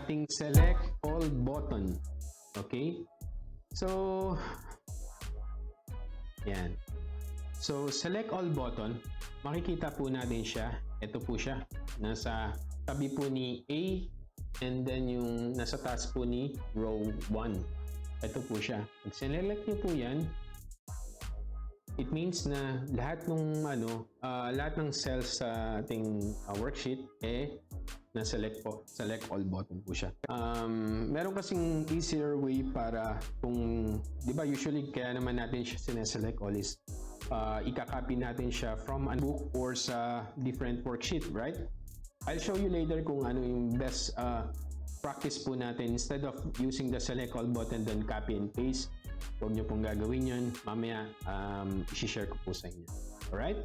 ating select all button. Okay? So, yan. So, select all button. Makikita po natin siya. Ito po siya. Nasa tabi po ni A and then yung nasa taas po ni row 1. Ito po siya. Pag select nyo po yan, it means na lahat ng cells sa ating worksheet na-select po. Select all button po siya. Meron kasing easier way para kung, di ba usually kaya naman natin siya sineselect all is ika-copy natin siya from a book or sa different worksheet, right? I'll show you later kung ano yung best practice po natin. Instead of using the select all button then copy and paste, huwag nyo pong gagawin yun. Mamaya, isi-share ko po sa inyo. Alright?